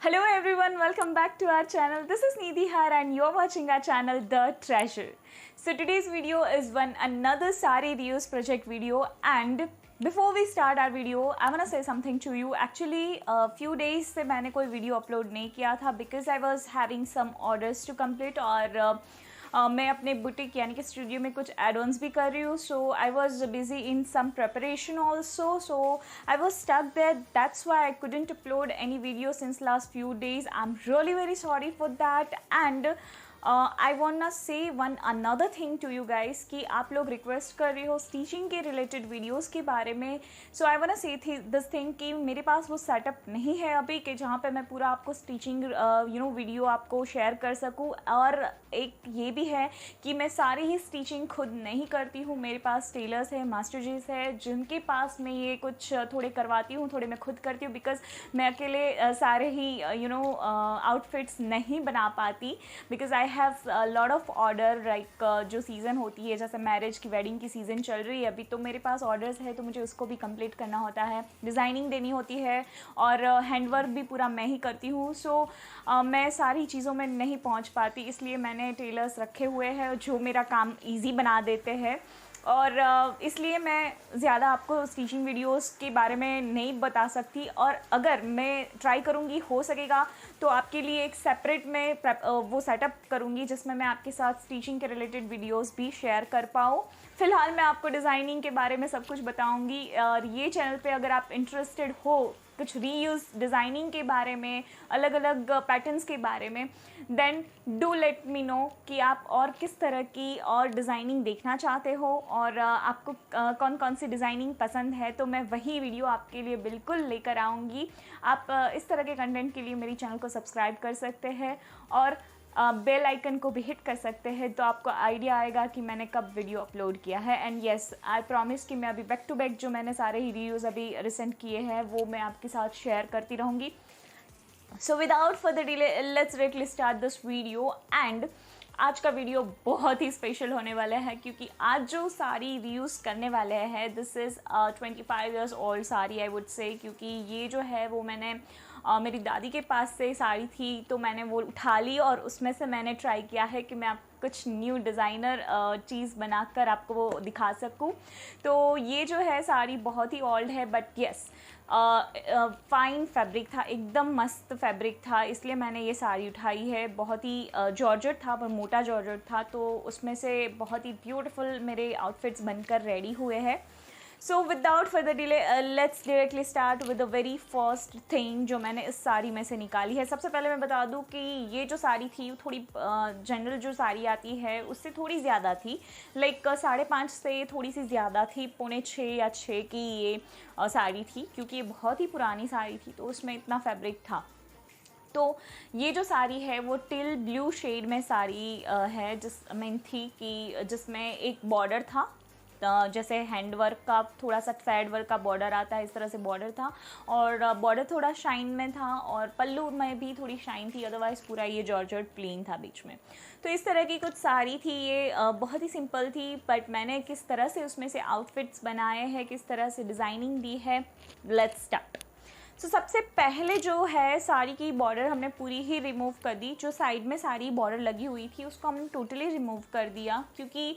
Hello everyone, welcome back to our channel. This is Nidhi Har and you're watching our channel The Treasure. So today's video is another Sari Reuse project video, and before we start our video, I want to say something to you. Actually, a few days से मैंने कोई video upload नहीं किया था because I was having some orders to complete और मैं अपने boutique यानी कि स्टूडियो में कुछ एड-ऑन्स भी कर रही हूँ. So I was busy in some preparation also, so I was stuck there. That's why I couldn't upload any video since last few days. I am really very sorry for that. And I want say one another thing to you guys कि आप लोग request कर रही हो stitching के related videos के बारे में. सो आई वॉन्ट से दिस थिंग कि मेरे पास वो सेटअप नहीं है अभी कि जहाँ पे मैं पूरा आपको स्टिचिंग वीडियो आपको शेयर कर सकूँ. और एक ये भी है कि मैं सारी ही स्टिचिंग खुद नहीं करती हूँ. मेरे पास टेलर्स है, मास्टर जीस है, जिनके पास मैं ये कुछ थोड़े करवाती हूँ, थोड़े मैं खुद करती हूँ. बिकॉज मैं अकेले सारे ही आउटफिट्स नहीं बना पाती. Because I have lot of order like जो सीज़न होती है, जैसे मैरिज की, वेडिंग की सीज़न चल रही है अभी, तो मेरे पास ऑर्डर्स है तो मुझे उसको भी कंप्लीट करना होता है, डिज़ाइनिंग देनी होती है और हैंडवर्क भी पूरा मैं ही करती हूँ. सो मैं सारी चीज़ों में नहीं पहुँच पाती, इसलिए मैंने टेलर्स रखे हुए हैं जो मेरा काम ईजी बना देते हैं. और इसलिए मैं ज़्यादा आपको स्टिचिंग वीडियोस के बारे में नहीं बता सकती. और अगर मैं ट्राई करूँगी, हो सकेगा तो आपके लिए एक सेपरेट में वो सेटअप करूँगी जिसमें मैं आपके साथ स्टिचिंग के रिलेटेड वीडियोस भी शेयर कर पाऊँ. फ़िलहाल मैं आपको डिज़ाइनिंग के बारे में सब कुछ बताऊँगी. और ये चैनल पे अगर आप इंटरेस्टेड हो कुछ रीयूज़ डिज़ाइनिंग के बारे में, अलग अलग पैटर्न्स के बारे में, then do let me know कि आप और किस तरह की और डिज़ाइनिंग देखना चाहते हो और आपको कौन कौन सी डिज़ाइनिंग पसंद है, तो मैं वही वीडियो आपके लिए बिल्कुल लेकर आऊँगी. आप इस तरह के कंटेंट के लिए मेरी चैनल को सब्सक्राइब कर सकते हैं और बेल आइकन को भी हिट कर सकते हैं, तो आपको आइडिया आएगा कि मैंने कब वीडियो अपलोड किया है. एंड येस, आई प्रॉमिस कि मैं अभी बैक टू बैक जो मैंने सारे ही वीडियोज़ अभी रिसेंट किए हैं वो मैं आपके साथ शेयर करती रहूँगी. So without further delay let's directly start this video. And आज का वीडियो बहुत ही स्पेशल होने वाला है क्योंकि आज जो साड़ी रीयूज़ करने वाले हैं, this is 25 years old sari I would say. क्योंकि ये जो है वो मैंने मेरी दादी के पास से साड़ी थी तो मैंने वो उठा ली और उसमें से मैंने ट्राई किया है कि मैं आप कुछ न्यू डिज़ाइनर चीज़ बनाकर आपको वो दिखा सकूं. तो ये जो है साड़ी बहुत ही ओल्ड है बट येस फाइन फैब्रिक था, एकदम मस्त फैब्रिक था, इसलिए मैंने ये साड़ी उठाई है. बहुत ही जॉर्जेट था पर मोटा जॉर्जेट था, तो उसमें से बहुत ही ब्यूटीफुल मेरे आउटफिट्स बनकर रेडी हुए हैं. So without further delay let's directly start with the very first thing जो मैंने इस साड़ी में से निकाली है. सबसे पहले मैं बता दूं कि ये जो साड़ी थी थोड़ी जनरल जो साड़ी आती है उससे थोड़ी ज़्यादा थी, लाइक 5.5 से थोड़ी सी ज़्यादा थी, 5.25 या 6 की ये साड़ी थी. क्योंकि ये बहुत ही पुरानी साड़ी थी तो उसमें इतना फैब्रिक था. तो ये जो साड़ी है वो टिल ब्लू शेड में साड़ी है जिसमें थी कि जिसमें एक बॉर्डर था, जैसे हैंड वर्क का थोड़ा सा थ्रेड वर्क का बॉर्डर आता है, इस तरह से बॉर्डर था. और बॉर्डर थोड़ा शाइन में था और पल्लू में भी थोड़ी शाइन थी, अदरवाइज़ पूरा ये जॉर्जेट प्लेन था बीच में. तो इस तरह की कुछ साड़ी थी. ये बहुत ही सिंपल थी बट मैंने किस तरह से उसमें से आउटफिट्स बनाए हैं, किस तरह से डिज़ाइनिंग दी है, लेट्स स्टार्ट. सो सबसे पहले जो है साड़ी की बॉर्डर हमने पूरी ही रिमूव कर दी. जो साइड में साड़ी बॉर्डर लगी हुई थी उसको हमने टोटली रिमूव कर दिया क्योंकि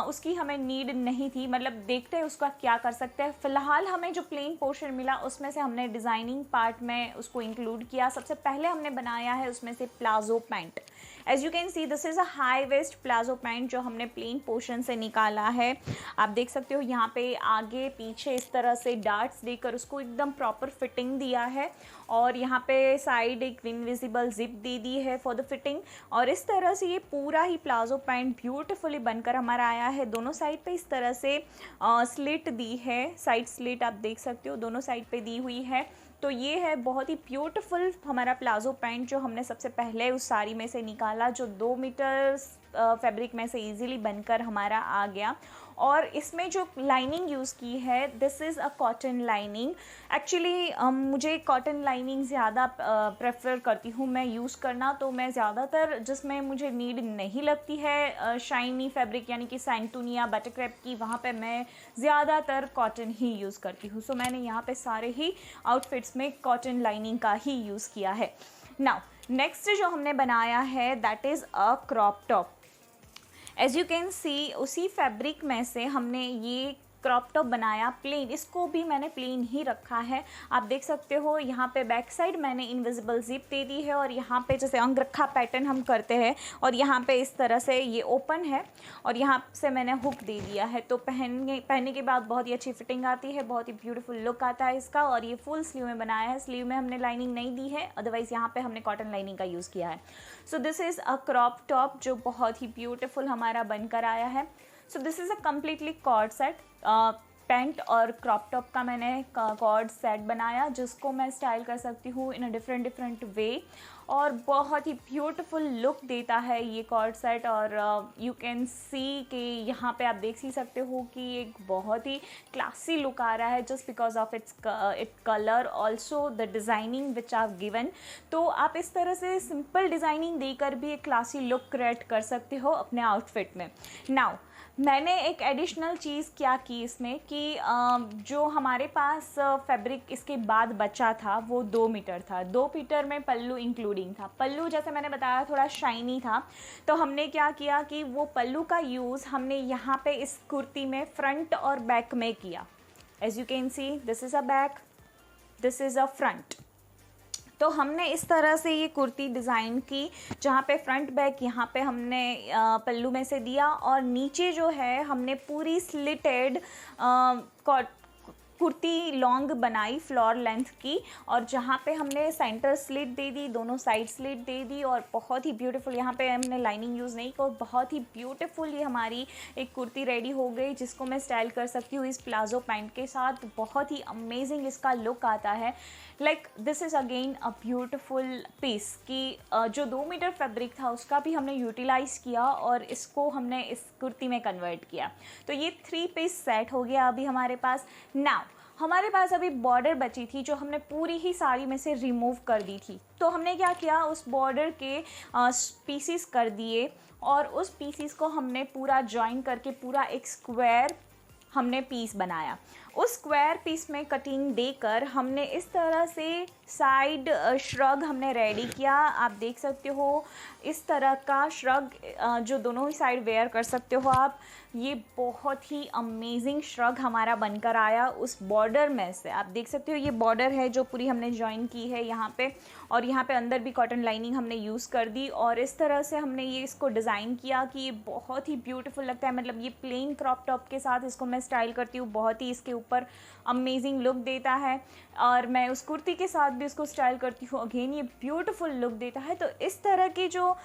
उसकी हमें नीड नहीं थी. मतलब देखते हैं उसका क्या कर सकते हैं. फ़िलहाल हमें जो प्लेन पोर्शन मिला उसमें से हमने डिज़ाइनिंग पार्ट में उसको इंक्लूड किया. सबसे पहले हमने बनाया है उसमें से palazzo pant. As you can see this is a high waist palazzo pant जो हमने प्लेन पोर्शन से निकाला है. आप देख सकते हो यहाँ पे आगे पीछे इस तरह से डार्ट्स देकर उसको एकदम प्रॉपर फिटिंग दिया है और यहाँ पे साइड एक इनविजिबल जिप दे दी है फॉर द फिटिंग. और इस तरह से ये पूरा ही प्लाजो पैंट ब्यूटीफुली बनकर हमारा आया है. दोनों साइड पे इस तरह से स्लिट दी है, साइड स्लिट आप देख सकते हो दोनों साइड पे दी हुई है. तो ये है बहुत ही ब्यूटीफुल हमारा प्लाजो पैंट जो हमने सबसे पहले उस साड़ी में से निकाला, जो 2 मीटर फैब्रिक में से इजीली बनकर हमारा आ गया. और इसमें जो लाइनिंग यूज़ की है this is a cotton lining. Actually मुझे कॉटन लाइनिंग ज़्यादा प्रेफर करती हूँ मैं यूज़ करना, तो मैं ज़्यादातर जिसमें मुझे नीड नहीं लगती है शाइनी फैब्रिक यानी कि सैंटून या बटरक्रैप की, वहाँ पे मैं ज़्यादातर कॉटन ही यूज़ करती हूँ। सो मैंने यहाँ पे सारे ही आउटफिट्स में कॉटन लाइनिंग का ही यूज़ किया है। नाउ नेक्स्ट जो हमने बनाया है that is a crop top. As you can see उसी फैब्रिक में से हमने ये क्रॉप टॉप बनाया प्लेन, इसको भी मैंने प्लेन ही रखा है। आप देख सकते हो यहाँ पे बैक साइड मैंने इनविजिबल जिप दे दी है और यहाँ पे जैसे अंगरखा पैटर्न हम करते हैं और यहाँ पे इस तरह से ये ओपन है और यहाँ से मैंने हुक दे दिया है। तो पहनने के बाद बहुत ही अच्छी फिटिंग आती है, बहुत ही ब्यूटीफुल लुक आता है इसका। और ये फुल स्लीव में बनाया है, स्लीव में हमने लाइनिंग नहीं दी है, अदरवाइज़ यहाँ पे हमने कॉटन लाइनिंग का यूज़ किया है। So this is a crop top जो बहुत ही ब्यूटीफुल हमारा बनकर आया है। So this is a completely co-ord set, pant और क्रॉप टॉप का मैंने कॉर्ड सेट बनाया जिसको मैं स्टाइल कर सकती हूँ इन अ डिफरेंट वे और बहुत ही ब्यूटीफुल लुक देता है ये कॉर्ड सेट। और यू कैन सी कि यहाँ पे आप देख ही सकते हो कि एक बहुत ही क्लासी लुक आ रहा है just because of its colour, also the designing which are given. तो आप इस तरह से सिंपल डिज़ाइनिंग देकर भी एक क्लासी लुक क्रिएट कर सकते हो अपने आउटफिट में। नाउ मैंने एक एडिशनल चीज़ क्या की इसमें कि जो हमारे पास फैब्रिक इसके बाद बचा था वो 2 मीटर था। 2 मीटर में पल्लू इंक्लूडिंग था। पल्लू जैसे मैंने बताया थोड़ा शाइनी था, तो हमने क्या किया कि वो पल्लू का यूज़ हमने यहाँ पे इस कुर्ती में फ्रंट और बैक में किया। As you can see this is a back, this is a front. तो हमने इस तरह से ये कुर्ती डिज़ाइन की जहाँ पे फ्रंट बैक यहाँ पे हमने पल्लू में से दिया और नीचे जो है हमने पूरी स्लिटेड कुर्ती लॉन्ग बनाई फ्लोर लेंथ की और जहाँ पे हमने सेंटर स्लिट दे दी, दोनों साइड स्लिट दे दी और बहुत ही ब्यूटीफुल यहाँ पे हमने लाइनिंग यूज़ नहीं की। बहुत ही ब्यूटीफुल ये हमारी एक कुर्ती रेडी हो गई जिसको मैं स्टाइल कर सकती हूँ इस प्लाजो पैंट के साथ। बहुत ही अमेजिंग इसका लुक आता है। Like this is again a beautiful piece कि जो 2 मीटर फैब्रिक था उसका भी हमने यूटिलाइज़ किया और इसको हमने इस कुर्ती में कन्वर्ट किया। तो ये 3 पीस सेट हो गया अभी हमारे पास। नाउ हमारे पास अभी बॉर्डर बची थी जो हमने पूरी ही साड़ी में से रिमूव कर दी थी। तो हमने क्या किया, उस बॉर्डर के पीसीस कर दिए और उस पीसीस को हमने पूरा जॉइन करके पूरा एक स्क्वायर हमने पीस बनाया। उस स्क्वायर पीस में कटिंग देकर हमने इस तरह से साइड श्रग हमने रेडी किया। आप देख सकते हो इस तरह का श्रग जो दोनों ही साइड वेयर कर सकते हो आप। ये बहुत ही अमेजिंग श्रग हमारा बनकर आया उस बॉर्डर में से। आप देख सकते हो ये बॉर्डर है जो पूरी हमने जॉइन की है यहाँ पे और यहाँ पे अंदर भी कॉटन लाइनिंग हमने यूज़ कर दी और इस तरह से हमने ये इसको डिज़ाइन किया कि ये बहुत ही ब्यूटीफुल लगता है। मतलब ये प्लेन क्रॉप टॉप के साथ इसको मैं स्टाइल करती हूँ, बहुत ही इसके ऊपर अमेजिंग लुक देता है। और मैं उस कुर्ती के साथ भी इसको स्टाइल करती हूँ, अगेन ये ब्यूटीफुल लुक देता है। तो इस तरह की जो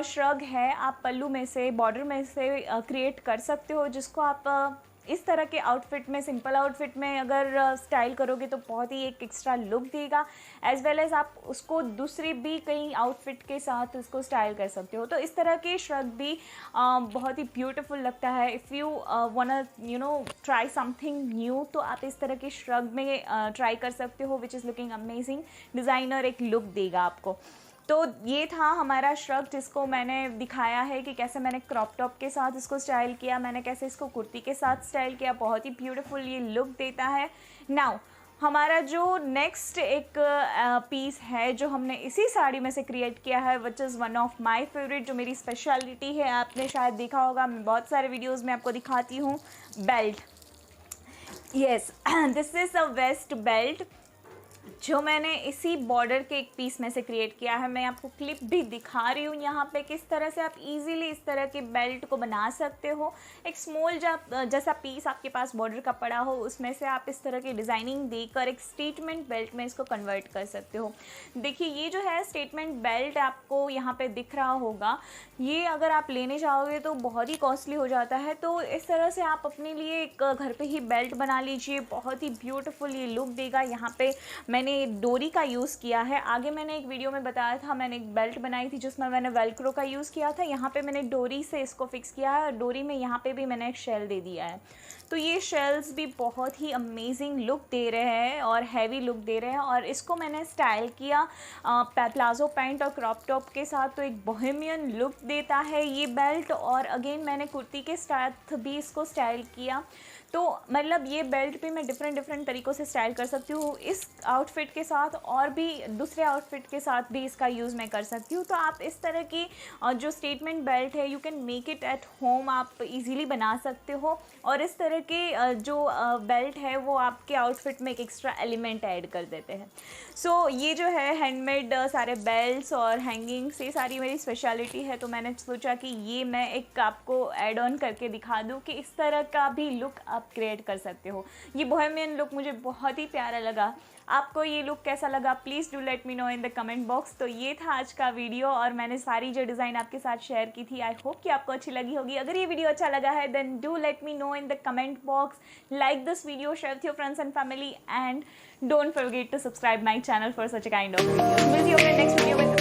श्रग है आप पल्लू में से बॉर्डर में से क्रिएट कर सकते हो जिसको आप इस तरह के आउटफिट में, सिंपल आउटफिट में अगर स्टाइल करोगे तो बहुत ही एक एक्स्ट्रा लुक देगा। एज वेल एज आप उसको दूसरी भी कई आउटफिट के साथ उसको स्टाइल कर सकते हो। तो इस तरह के श्रग भी बहुत ही ब्यूटीफुल लगता है। If you want try something new तो आप इस तरह के श्रग में ट्राई कर सकते हो which is looking amazing. Designer एक लुक देगा आपको। तो ये था हमारा श्रग जिसको मैंने दिखाया है कि कैसे मैंने क्रॉप टॉप के साथ इसको स्टाइल किया, मैंने कैसे इसको कुर्ती के साथ स्टाइल किया। बहुत ही ब्यूटीफुल ये लुक देता है। नाउ हमारा जो नेक्स्ट एक पीस है जो हमने इसी साड़ी में से क्रिएट किया है which is one of my favourite, जो मेरी स्पेशलिटी है। आपने शायद देखा होगा, मैं बहुत सारे वीडियोज़ में आपको दिखाती हूँ। Belt, yes this is a waste belt जो मैंने इसी बॉर्डर के एक पीस में से क्रिएट किया है। मैं आपको क्लिप भी दिखा रही हूँ यहाँ पे किस तरह से आप इजीली इस तरह के बेल्ट को बना सकते हो। एक स्मॉल जैसा पीस आपके पास बॉर्डर का पड़ा हो उसमें से आप इस तरह की डिज़ाइनिंग देकर एक स्टेटमेंट बेल्ट में इसको कन्वर्ट कर सकते हो। देखिए ये जो है स्टेटमेंट बेल्ट आपको यहाँ पे दिख रहा होगा, ये अगर आप लेने जाओगे तो बहुत ही कॉस्टली हो जाता है। तो इस तरह से आप अपने लिए एक घर पे ही बेल्ट बना लीजिए, बहुत ही ब्यूटीफुल ये लुक देगा। यहाँ पे मैंने डोरी का यूज़ किया है। आगे मैंने एक वीडियो में बताया था, मैंने एक बेल्ट बनाई थी जिसमें मैंने वेलक्रो का यूज़ किया था। यहाँ पे मैंने डोरी से इसको फिक्स किया है और डोरी में यहाँ पे भी मैंने एक शेल दे दिया है। तो ये शेल्स भी बहुत ही अमेजिंग लुक दे रहे हैं और हैवी लुक दे रहे हैं। और इसको मैंने स्टाइल किया प्लाजो पैंट और क्रॉप टॉप के साथ, तो एक बोहेमियन लुक देता है ये बेल्ट। और अगेन मैंने कुर्ती के साथ भी इसको स्टाइल किया। तो मतलब ये बेल्ट भी मैं डिफरेंट तरीक़ों से स्टाइल कर सकती हूँ, इस आउटफिट के साथ और भी दूसरे आउटफिट के साथ भी इसका यूज़ मैं कर सकती हूँ। तो आप इस तरह की जो स्टेटमेंट बेल्ट है, you can make it at home, आप इजीली बना सकते हो। और इस तरह के जो बेल्ट है वो आपके आउटफिट में एक एक्स्ट्रा एलिमेंट ऐड कर देते हैं। सो ये जो है हैंडमेड सारे बेल्ट्स और हैंगिंग्स, ये सारी मेरी स्पेशलिटी है। तो मैंने सोचा कि ये मैं एक आपको ऐड ऑन करके दिखा दूँ कि इस तरह का भी लुक आप क्रिएट कर सकते हो। ये बोहेमियन लुक मुझे बहुत ही प्यारा लगा। आपको ये लुक कैसा लगा, please do let me know in the comment box. तो ये था आज का वीडियो और मैंने सारी जो डिज़ाइन आपके साथ शेयर की थी। आई होप कि आपको अच्छी लगी होगी। अगर ये वीडियो अच्छा लगा है then do let me know in the comment box, like this video, share with your friends and family, and don't forget to subscribe my channel for such a kind of video. मिलती हूँ अपने next video में।